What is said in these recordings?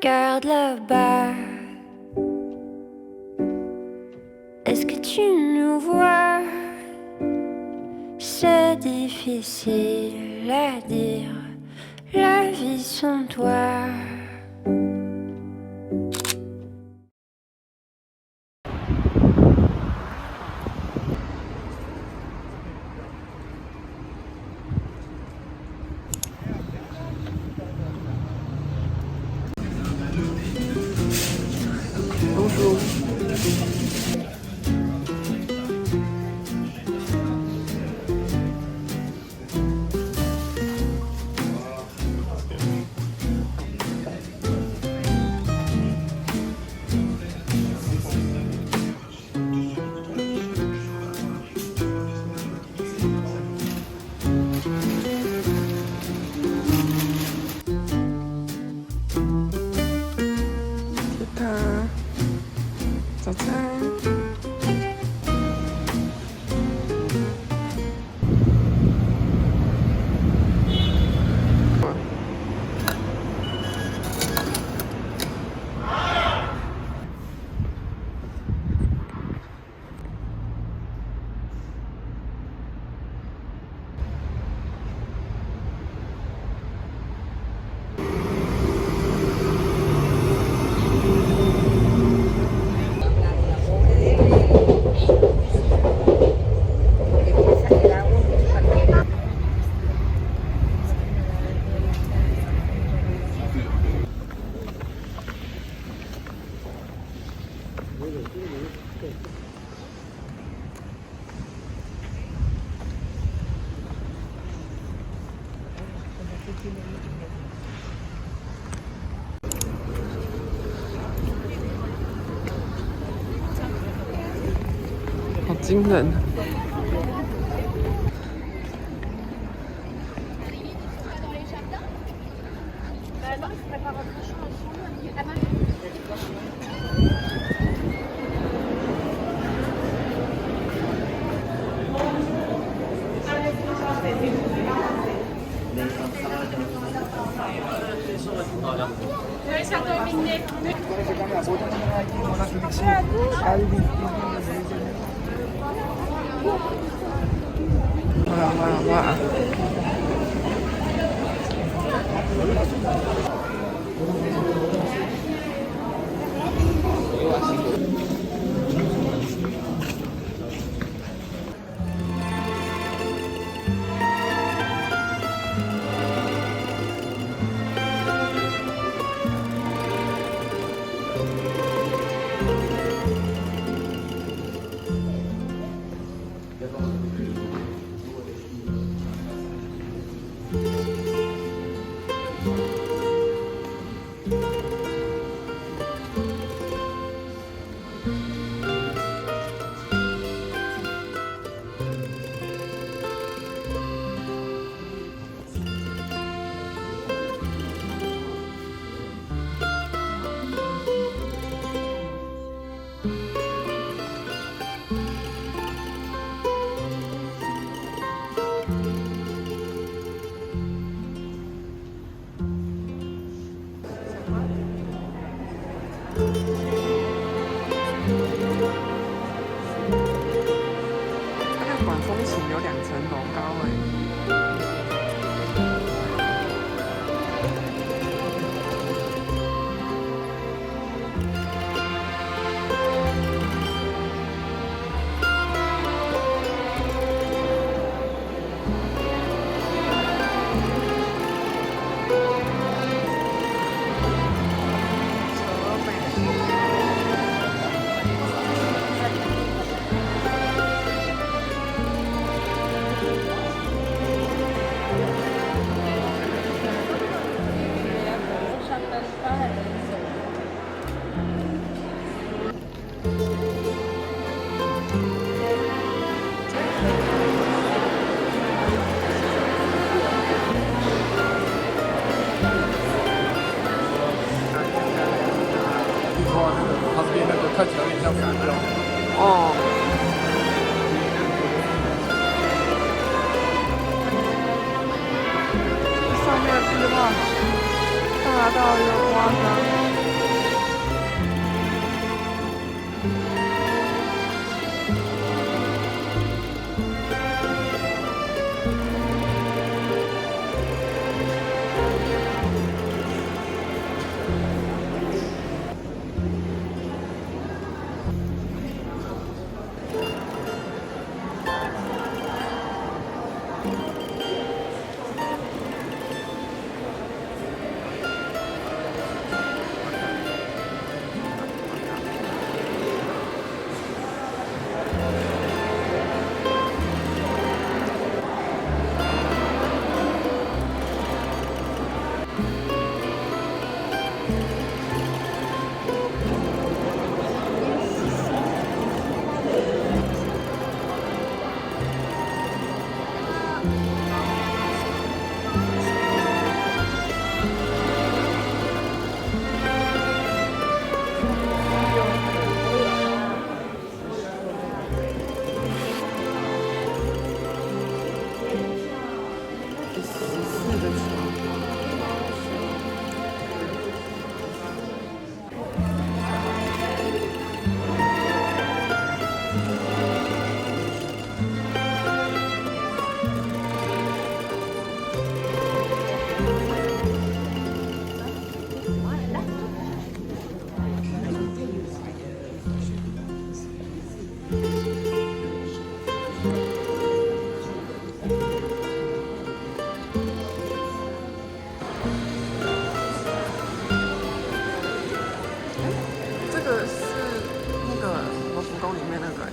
regarde là-bas. Est-ce que tu nous vois? C'est difficile à dire, la vie sans toi. Bonjour.早餐。好惊人！哇！它的管风琴有2层楼高哎。它这边那个看起来有点像浮标。哦。上面的壁画大到有夸张。这个是那个罗浮宫里面那个。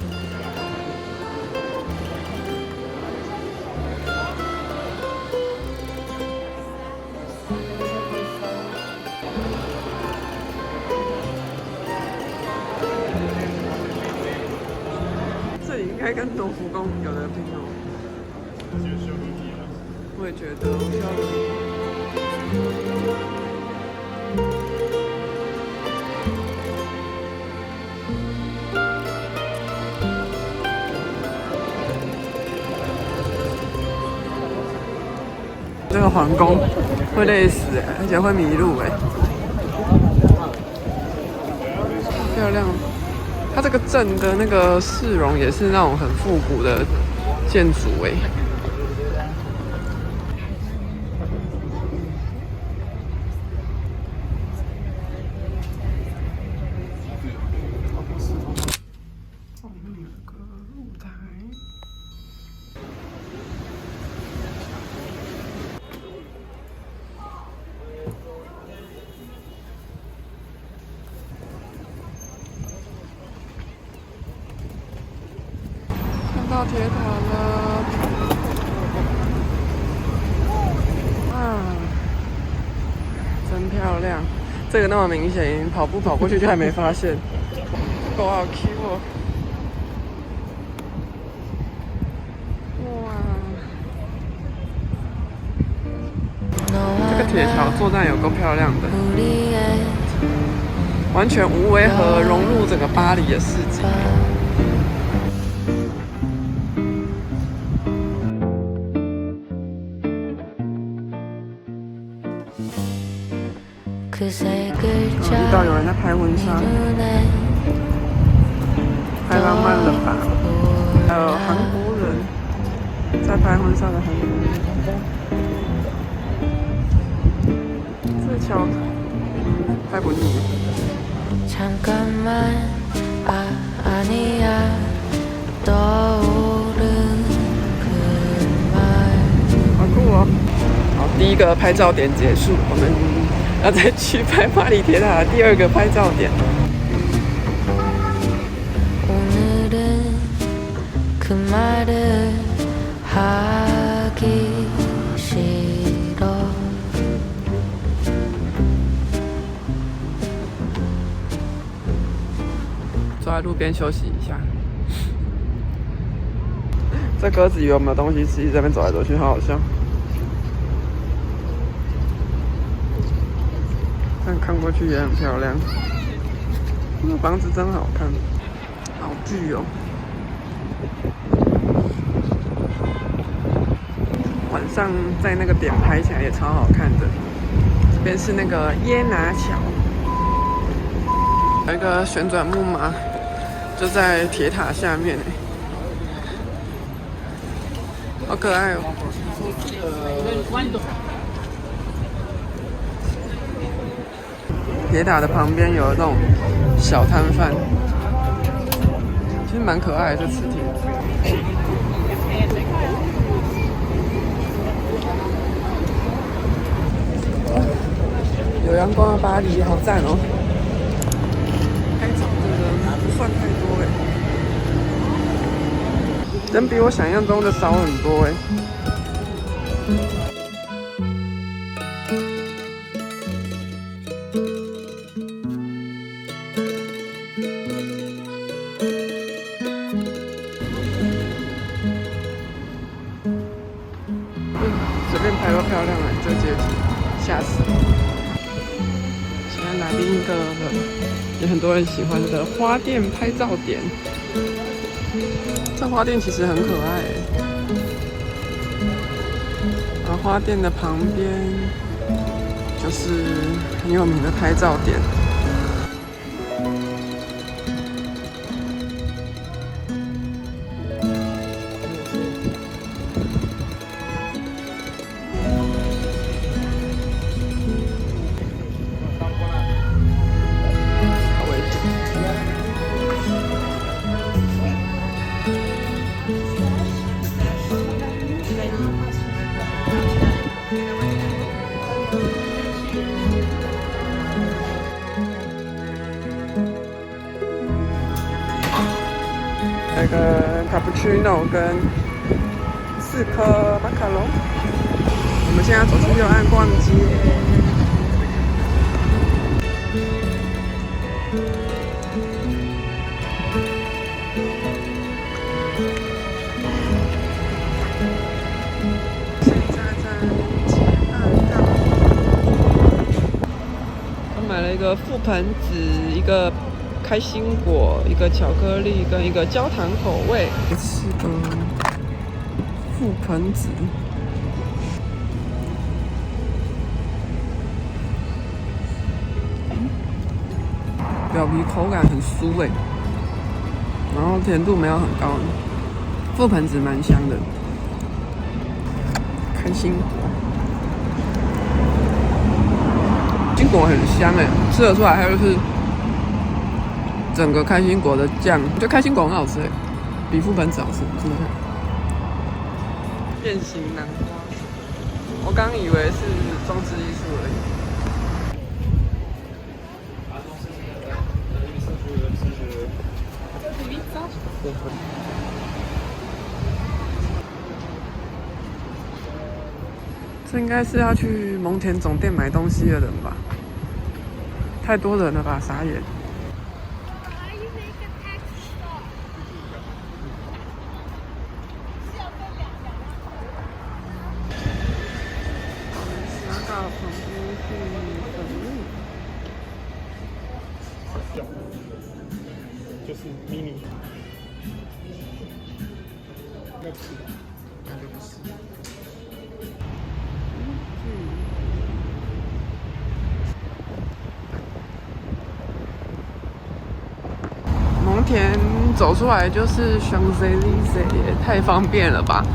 这里应该跟罗浮宫有的拼哦。我也觉得，我需要。这个皇宫会累死哎，而且会迷路哎。漂亮，它这个镇的那个市容也是那种很复古的建筑哎。到铁塔了，啊，真漂亮！这个那么明显，跑步跑过去就还没发现，够好 Q 哦！哇，这个铁桥作战有够漂亮的，完全无违和融入整个巴黎的市景。遇到有人在拍婚纱，太浪漫了吧！还有韩国人在拍婚纱的韩国人，这桥拍不腻。好酷哦！好，第一个拍照点结束，我们要再去拍巴黎铁塔的第二个拍照点。坐在路边休息一下。这鸽子以为我们有东西吃，在那边走来走去，好好笑。但看过去也很漂亮，那房子真好看，好巨哦！晚上在那个点拍起来也超好看的。这边是那个耶拿桥，有一个旋转木马，就在铁塔下面，好可爱哦！铁塔的旁边有那种小摊贩，其实蛮可爱的这磁铁。有阳光的巴黎，好赞哦！拍照的人不算太多哎，人比我想象中的少很多哎。来另一个也很多人喜欢的花店拍照点。这花店其实很可爱耶。然后花店的旁边就是很有名的拍照点。那个卡布奇诺跟4颗马卡龙。我们现在走去右岸逛街。现在在吉安港。我买了一个覆盆子，一个开心果，一个巧克力跟一个焦糖口味。是个覆盆子，表皮口感很酥味，然后甜度没有很高，覆盆子蛮香的。开心果，开心果很香哎，吃得出来，还有就是整个开心果的酱，我觉得开心果很好吃哎，比覆盆子好吃，真的。变形南瓜，我刚以为是装置艺术而已。这应该是要去蒙田总店买东西的人吧？太多人了吧，傻眼。到旁边去粉路，就是 mini， 那不是，感觉不是。蒙田走出来就是 Champs-Élysées， 也太方便了吧！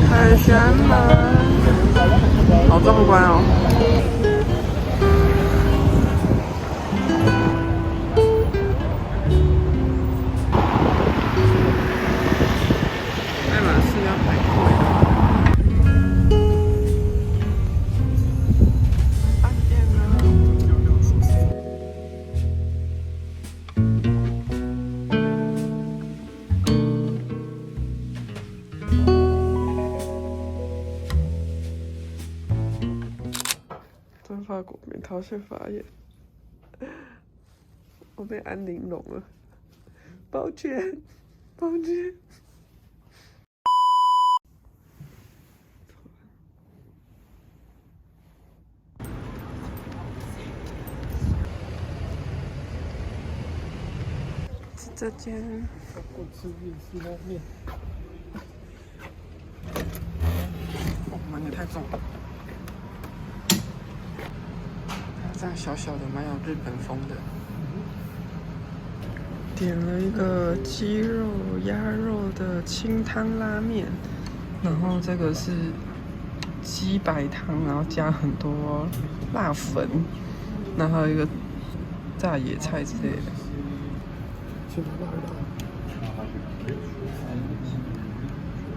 凯旋门，好壮观哦！爱马仕要排队。饭店呢？真法国民逃却发言，我被安玲珑了，抱歉，抱歉。是这间。我吃面吃拉面。哦，门也太重了。这样小小的，蛮有日本风的。点了一个鸡肉鸭肉的清汤拉面，然后这个是鸡白汤，然后加很多辣粉，然后还有一个炸野菜之类的。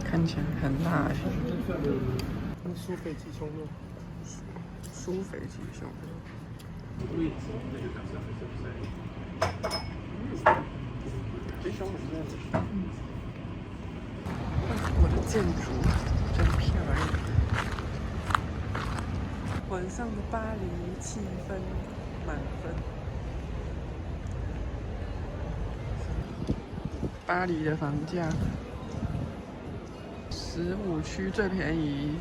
看起来很辣欸。酥肥鸡胸肉。酥肥鸡胸肉。弟兄很热情。我的建筑真漂亮。晚上的巴黎气氛满分。巴黎的房价，15区最便宜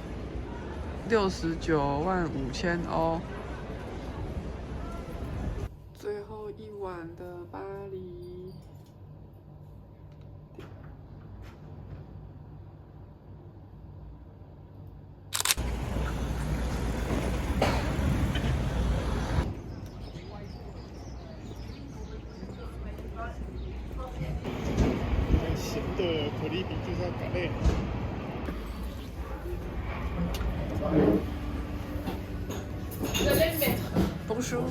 69.5万欧。最后一晚的巴黎。咸的可丽饼就是要嘎类。Bonjour。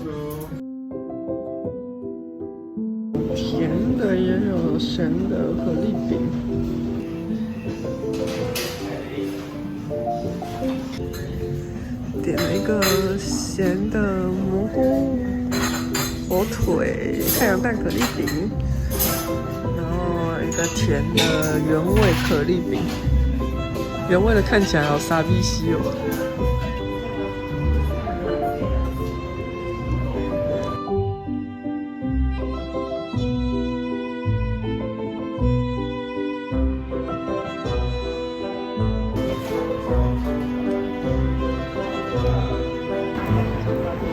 甜的也有，咸的可丽饼。点了一个咸的蘑菇火腿太阳蛋可丽饼，然后一个甜的原味可丽饼。原味的看起来好傻逼西哦。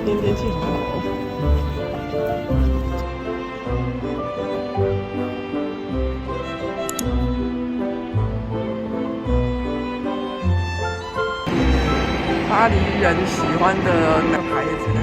今天天气好好哦。巴黎人喜欢的那个牌子的。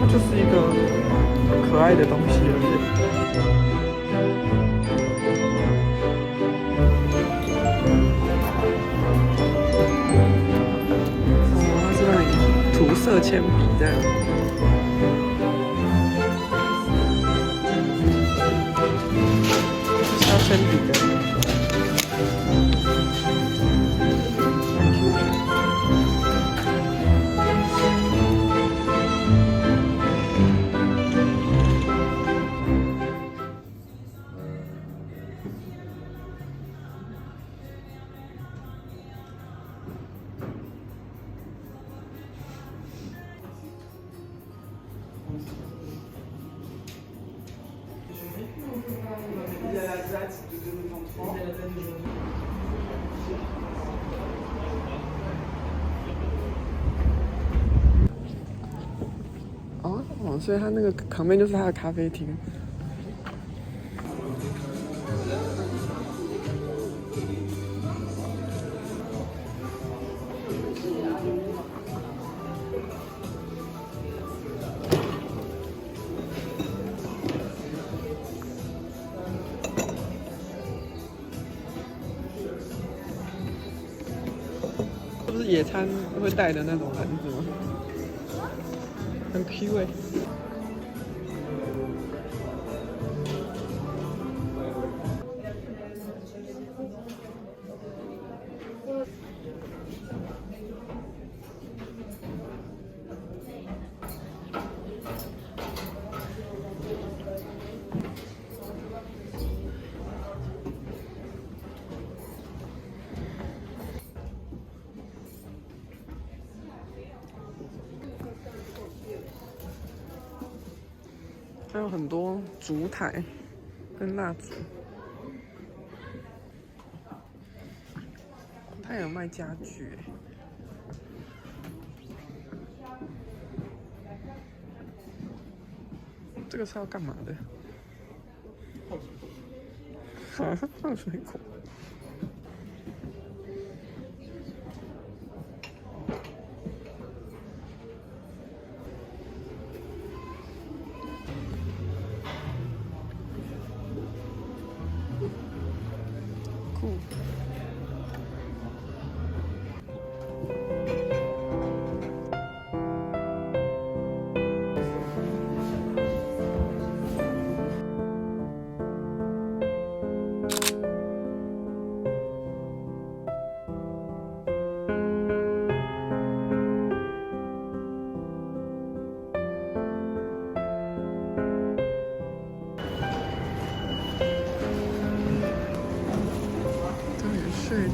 就是一个可爱的东西而已。哦，它是让你涂色铅笔这样。是削铅笔的。哦，所以它那个旁边就是它的咖啡厅。这不是野餐会带的那种篮子吗？很 Q 欸。还有很多烛台跟蜡烛，它也有卖家具欸。这个是要干嘛的？放水果。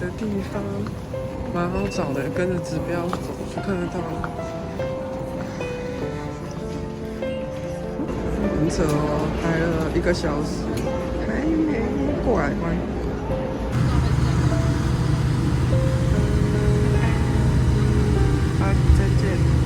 的地方，蛮好找的，跟着指标走就看得到了。很扯哦，排了1个小时，还没过来关。好，再见。